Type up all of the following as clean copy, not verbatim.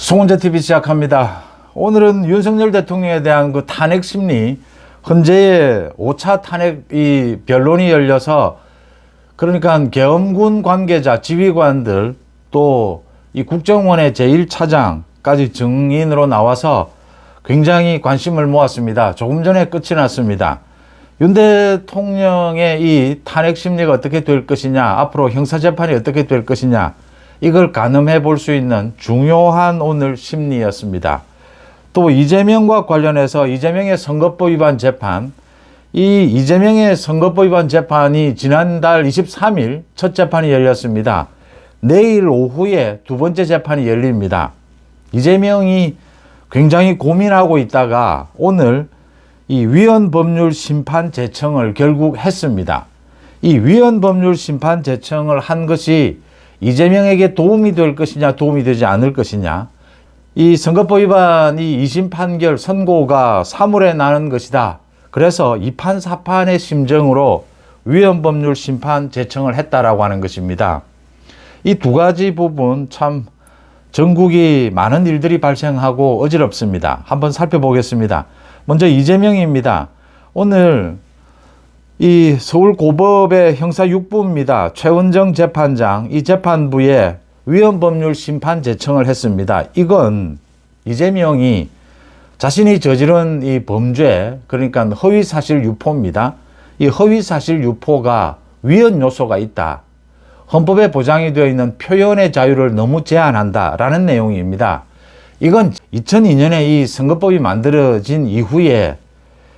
송원재TV 시작합니다. 오늘은 윤석열 대통령에 대한 그 탄핵 심리, 헌재의 5차 탄핵 이 변론이 열려서 그러니까 계엄군 관계자, 지휘관들 또 이 국정원의 제1차장까지 증인으로 나와서 굉장히 관심을 모았습니다. 조금 전에 끝이 났습니다. 윤 대통령의 이 탄핵 심리가 어떻게 될 것이냐, 앞으로 형사재판이 어떻게 될 것이냐, 이걸 가늠해 볼 수 있는 중요한 오늘 심리였습니다. 또 이재명과 관련해서 이재명의 선거법 위반 재판, 이 이재명의 선거법 위반 재판이 지난달 23일 첫 재판이 열렸습니다. 내일 오후에 두 번째 재판이 열립니다. 이재명이 굉장히 고민하고 있다가 오늘 이 위헌법률 심판 제청을 결국 했습니다. 이 위헌법률 심판 제청을 한 것이 이재명에게 도움이 될 것이냐, 도움이 되지 않을 것이냐. 이 선거법 위반 이 2심 판결 선고가 3월에 나는 것이다. 그래서 2판 4판의 심정으로 위헌법률 심판 제청을 했다라고 하는 것입니다. 이 두 가지 부분 참 전국이 많은 일들이 발생하고 어지럽습니다. 한번 살펴보겠습니다. 먼저 이재명입니다. 오늘 이 서울고법의 형사 6부입니다. 최은정 재판장, 이 재판부에 위헌법률 심판 제청을 했습니다. 이건 이재명이 자신이 저지른 이 범죄, 그러니까 허위사실 유포입니다. 이 허위사실 유포가 위헌 요소가 있다. 헌법에 보장이 되어 있는 표현의 자유를 너무 제한한다라는 내용입니다. 이건 2002년에 이 선거법이 만들어진 이후에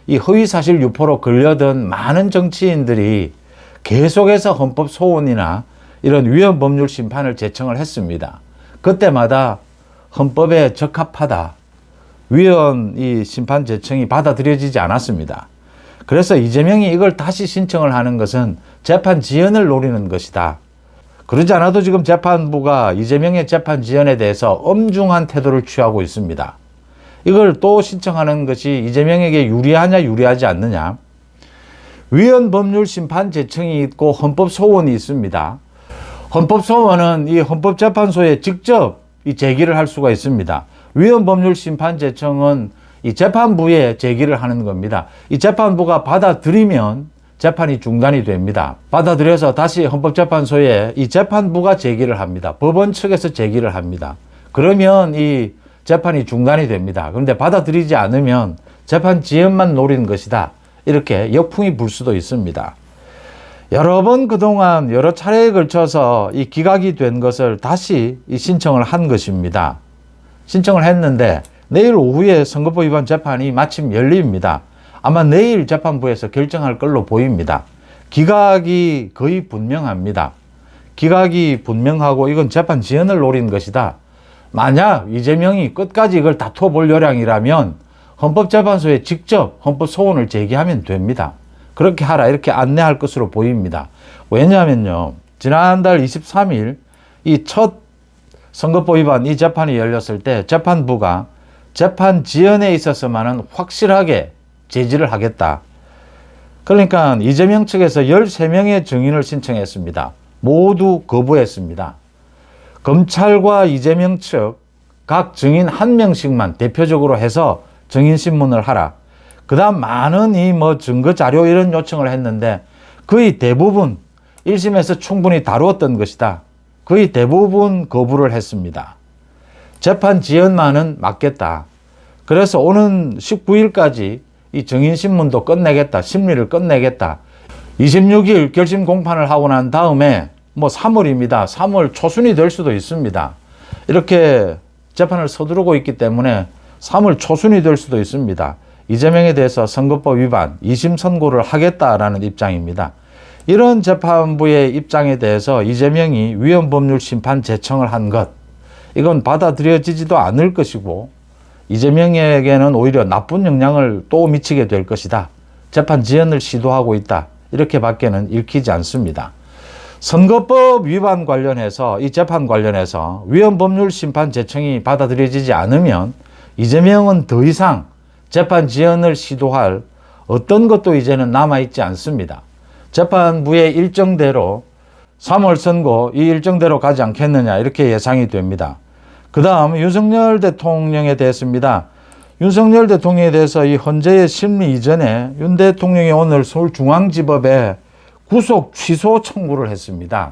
이 허위사실 유포로 걸려든 많은 정치인들이 계속해서 헌법 소원이나 이런 위헌법률 심판을 제청을 했습니다. 그때마다 헌법에 적합하다, 위헌 이 심판 제청이 받아들여지지 않았습니다. 그래서 이재명이 이걸 다시 신청을 하는 것은 재판 지연을 노리는 것이다. 그러지 않아도 지금 재판부가 이재명의 재판 지연에 대해서 엄중한 태도를 취하고 있습니다. 이걸 또 신청하는 것이 이재명에게 유리하냐 유리하지 않느냐. 위헌법률 심판 제청이 있고 헌법소원이 있습니다. 헌법소원은 이 헌법재판소에 직접 이 제기를 할 수가 있습니다. 위헌법률 심판 제청은 이 재판부에 제기를 하는 겁니다. 이 재판부가 받아들이면 재판이 중단이 됩니다. 받아들여서 다시 헌법재판소에 이 재판부가 제기를 합니다. 법원 측에서 제기를 합니다. 그러면 이 재판이 중단이 됩니다. 그런데 받아들이지 않으면 재판 지연만 노리는 것이다. 이렇게 역풍이 불 수도 있습니다. 여러 번 그동안 여러 차례에 걸쳐서 이 기각이 된 것을 다시 이 신청을 한 것입니다. 신청을 했는데 내일 오후에 선거법 위반 재판이 마침 열립니다. 아마 내일 재판부에서 결정할 걸로 보입니다. 기각이 거의 분명합니다. 기각이 분명하고 이건 재판 지연을 노린 것이다. 만약 이재명이 끝까지 이걸 다투어 볼 요량이라면 헌법재판소에 직접 헌법소원을 제기하면 됩니다. 그렇게 하라 이렇게 안내할 것으로 보입니다. 왜냐하면요, 지난달 23일 이 첫 선거법 위반 이 재판이 열렸을 때 재판부가 재판 지연에 있어서만은 확실하게 제지를 하겠다. 그러니까 이재명 측에서 13명의 증인을 신청했습니다. 모두 거부했습니다. 검찰과 이재명 측 각 증인 1명씩만 대표적으로 해서 증인신문을 하라. 그 다음 많은 이 증거 자료 이런 요청을 했는데 거의 대부분 1심에서 충분히 다루었던 것이다. 거의 대부분 거부를 했습니다. 재판 지연만은 막겠다. 그래서 오는 19일까지 이 증인신문도 끝내겠다. 심리를 끝내겠다. 26일 결심 공판을 하고 난 다음에 3월입니다. 3월 초순이 될 수도 있습니다. 이렇게 재판을 서두르고 있기 때문에 3월 초순이 될 수도 있습니다. 이재명에 대해서 선거법 위반 2심 선고를 하겠다라는 입장입니다. 이런 재판부의 입장에 대해서 이재명이 위헌법률 심판 제청을 한 것, 이건 받아들여지지도 않을 것이고 이재명에게는 오히려 나쁜 영향을 또 미치게 될 것이다. 재판 지연을 시도하고 있다. 이렇게밖에는 읽히지 않습니다. 선거법 위반 관련해서 이 재판 관련해서 위헌법률 심판 제청이 받아들여지지 않으면 이재명은 더 이상 재판 지연을 시도할 어떤 것도 이제는 남아있지 않습니다. 재판부의 일정대로 3월 선고 이 일정대로 가지 않겠느냐 이렇게 예상이 됩니다. 그 다음 윤석열 대통령에 대해서입니다. 윤석열 대통령에 대해서 이 헌재의 심리 이전에 윤 대통령이 오늘 서울중앙지법에 구속 취소 청구를 했습니다.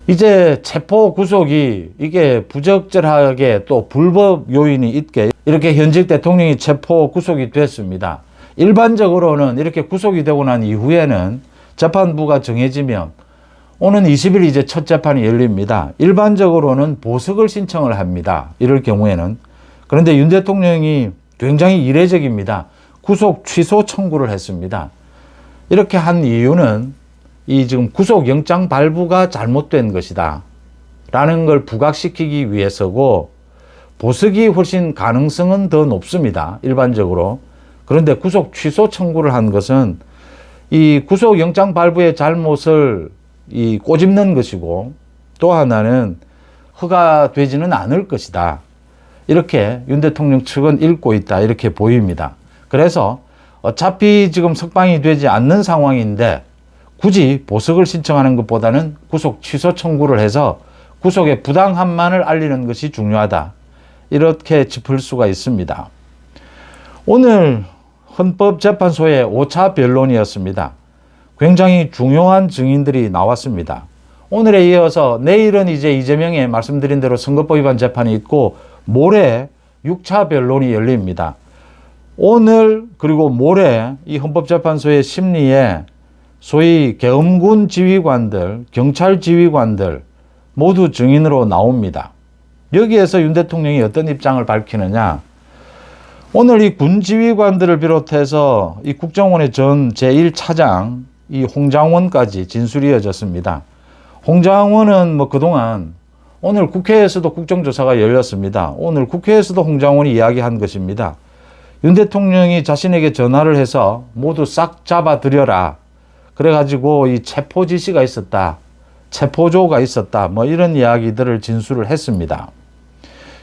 이제 체포 구속이 이게 부적절하게 또 불법 요인이 있게 이렇게 현직 대통령이 체포 구속이 됐습니다. 일반적으로는 이렇게 구속이 되고 난 이후에는 재판부가 정해지면 오는 20일 이제 첫 재판이 열립니다. 일반적으로는 보석을 신청을 합니다. 이럴 경우에는. 그런데 윤 대통령이 굉장히 이례적입니다. 구속 취소 청구를 했습니다. 이렇게 한 이유는 이 지금 구속영장 발부가 잘못된 것이다 라는 걸 부각시키기 위해서고, 보석이 훨씬 가능성은 더 높습니다. 일반적으로. 그런데 구속 취소 청구를 한 것은 이 구속영장 발부의 잘못을 꼬집는 것이고, 또 하나는 허가되지는 않을 것이다. 이렇게 윤 대통령 측은 읽고 있다. 이렇게 보입니다. 그래서 어차피 지금 석방이 되지 않는 상황인데 굳이 보석을 신청하는 것보다는 구속 취소 청구를 해서 구속의 부당함만을 알리는 것이 중요하다. 이렇게 짚을 수가 있습니다. 오늘 헌법재판소의 5차 변론이었습니다. 굉장히 중요한 증인들이 나왔습니다. 오늘에 이어서 내일은 이제 이재명의 말씀드린 대로 선거법 위반 재판이 있고 모레 6차 변론이 열립니다. 오늘 그리고 모레 이 헌법재판소의 심리에 소위 계엄군 지휘관들, 경찰 지휘관들 모두 증인으로 나옵니다. 여기에서 윤 대통령이 어떤 입장을 밝히느냐. 오늘 이 군 지휘관들을 비롯해서 이 국정원의 전 제1차장 이 홍장원까지 진술이 이어졌습니다. 홍장원은 뭐 그동안 오늘 국회에서도 국정조사가 열렸습니다. 오늘 국회에서도 홍장원이 이야기한 것입니다. 윤 대통령이 자신에게 전화를 해서 모두 싹 잡아들여라. 그래가지고 이 체포 지시가 있었다. 체포조가 있었다. 뭐 이런 이야기들을 진술을 했습니다.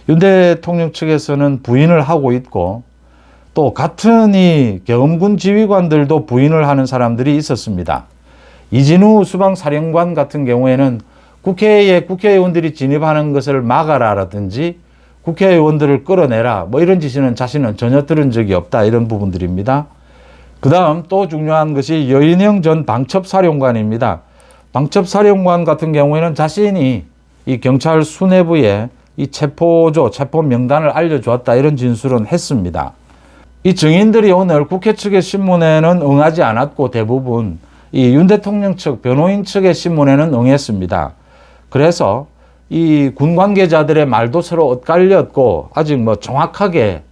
윤 대통령 측에서는 부인을 하고 있고 또 같은 이 계엄군 지휘관들도 부인을 하는 사람들이 있었습니다. 이진우 수방사령관 같은 경우에는 국회에 국회의원들이 진입하는 것을 막아라라든지 국회의원들을 끌어내라 뭐 이런 지시는 자신은 전혀 들은 적이 없다. 이런 부분들입니다. 그 다음 또 중요한 것이 여인영 전 방첩사령관입니다. 방첩사령관 같은 경우에는 자신이 이 경찰 수뇌부에 이 체포조, 체포 명단을 알려주었다. 이런 진술은 했습니다. 이 증인들이 오늘 국회 측의 신문에는 응하지 않았고 대부분 이 윤 대통령 측, 변호인 측의 신문에는 응했습니다. 그래서 이 군 관계자들의 말도 서로 엇갈렸고 아직 뭐 정확하게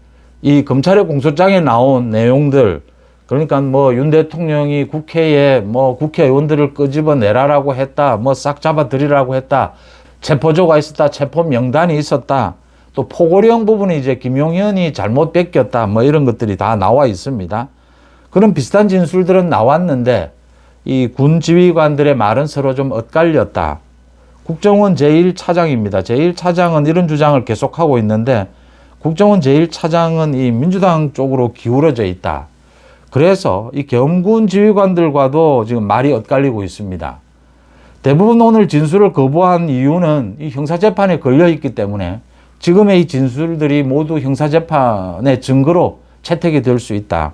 이 검찰의 공소장에 나온 내용들, 그러니까 뭐 윤 대통령이 국회에 뭐 국회의원들을 끄집어내라라고 했다, 뭐 싹 잡아들이라고 했다, 체포조가 있었다, 체포 명단이 있었다, 또 포고령 부분이 이제 김용현이 잘못 뺏겼다, 뭐 이런 것들이 다 나와 있습니다. 그런 비슷한 진술들은 나왔는데 이 군 지휘관들의 말은 서로 좀 엇갈렸다. 국정원 제1차장입니다. 제1차장은 이런 주장을 계속하고 있는데 국정원 제1차장은 이 민주당 쪽으로 기울어져 있다. 그래서 이 계엄군 지휘관들과도 지금 말이 엇갈리고 있습니다. 대부분 오늘 진술을 거부한 이유는 이 형사재판에 걸려있기 때문에 지금의 이 진술들이 모두 형사재판의 증거로 채택이 될 수 있다.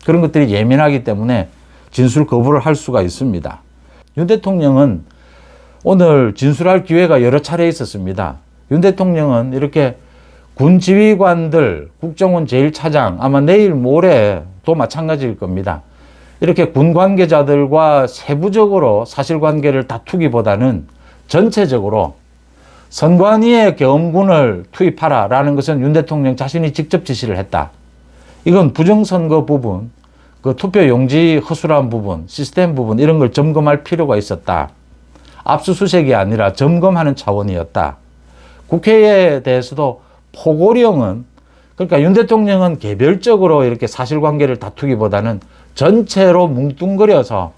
그런 것들이 예민하기 때문에 진술 거부를 할 수가 있습니다. 윤 대통령은 오늘 진술할 기회가 여러 차례 있었습니다. 윤 대통령은 이렇게 군 지휘관들, 국정원 제1차장, 아마 내일 모레도 마찬가지일 겁니다. 이렇게 군 관계자들과 세부적으로 사실관계를 다투기보다는 전체적으로 선관위에 계엄군을 투입하라 라는 것은 윤 대통령 자신이 직접 지시를 했다. 이건 부정선거 부분, 그 투표 용지 허술한 부분, 시스템 부분 이런 걸 점검할 필요가 있었다. 압수수색이 아니라 점검하는 차원이었다. 국회에 대해서도 포고령은, 그러니까 윤 대통령은 개별적으로 이렇게 사실관계를 다투기보다는 전체로 뭉뚱그려서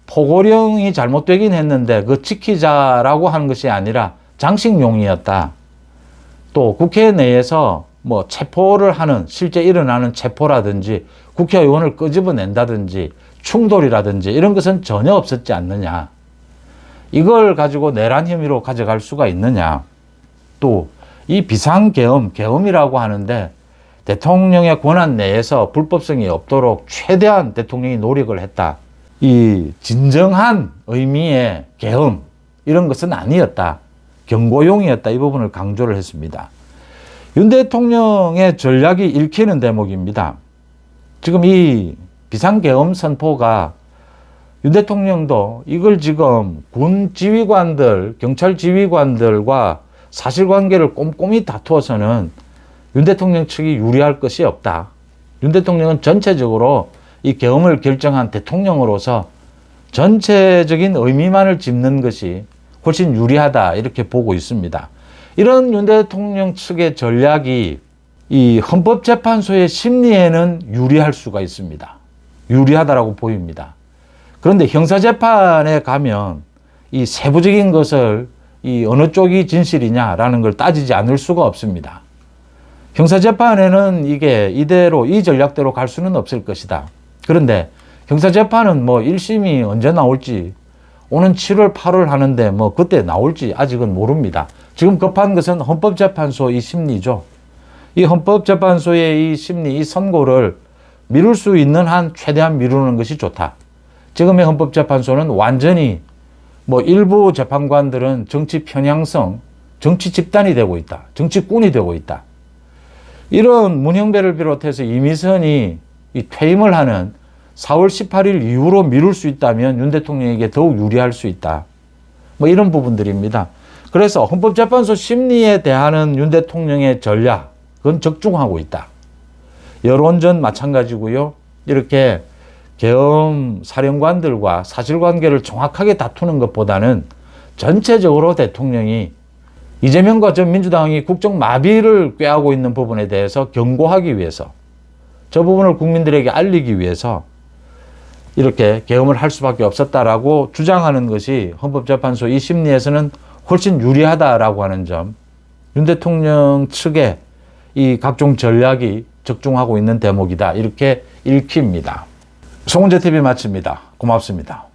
포고령이 잘못되긴 했는데 그 지키자라고 하는 것이 아니라 장식용이었다. 또 국회 내에서 뭐 체포를 하는, 실제 일어나는 체포라든지 국회의원을 끄집어낸다든지 충돌이라든지 이런 것은 전혀 없었지 않느냐. 이걸 가지고 내란 혐의로 가져갈 수가 있느냐. 또 이 비상계엄, 계엄이라고 하는데 대통령의 권한 내에서 불법성이 없도록 최대한 대통령이 노력을 했다. 이 진정한 의미의 계엄 이런 것은 아니었다. 경고용이었다. 이 부분을 강조를 했습니다. 윤 대통령의 전략이 읽히는 대목입니다. 지금 이 비상계엄 선포가 윤 대통령도 이걸 지금 군 지휘관들, 경찰 지휘관들과 사실관계를 꼼꼼히 다투어서는 윤 대통령 측이 유리할 것이 없다. 윤 대통령은 전체적으로 이 계엄을 결정한 대통령으로서 전체적인 의미만을 짚는 것이 훨씬 유리하다 이렇게 보고 있습니다. 이런 윤 대통령 측의 전략이 이 헌법재판소의 심리에는 유리할 수가 있습니다. 유리하다라고 보입니다. 그런데 형사재판에 가면 이 세부적인 것을 이 어느 쪽이 진실이냐라는 걸 따지지 않을 수가 없습니다. 형사재판에는 이게 이대로 이 전략대로 갈 수는 없을 것이다. 그런데 형사재판은 뭐 1심이 언제 나올지 오는 7월, 8월 하는데 뭐 그때 나올지 아직은 모릅니다. 지금 급한 것은 헌법재판소 이 심리죠. 이 헌법재판소의 이 심리, 이 선고를 미룰 수 있는 한 최대한 미루는 것이 좋다. 지금의 헌법재판소는 완전히 뭐 일부 재판관들은 정치 편향성, 정치 집단이 되고 있다. 정치꾼이 되고 있다. 이런 문형배를 비롯해서 이미선이 이 퇴임을 하는 4월 18일 이후로 미룰 수 있다면 윤 대통령에게 더욱 유리할 수 있다. 뭐 이런 부분들입니다. 그래서 헌법재판소 심리에 대한 윤 대통령의 전략은 적중하고 있다. 여론전 마찬가지고요. 이렇게 계엄 사령관들과 사실관계를 정확하게 다투는 것보다는 전체적으로 대통령이 이재명과 전 민주당이 국정 마비를 꾀하고 있는 부분에 대해서 경고하기 위해서 저 부분을 국민들에게 알리기 위해서 이렇게 계엄을 할 수밖에 없었다라고 주장하는 것이 헌법재판소 이 심리에서는 훨씬 유리하다라고 하는 점, 윤 대통령 측의 이 각종 전략이 적중하고 있는 대목이다. 이렇게 읽힙니다. 송은재 TV 마칩니다. 고맙습니다.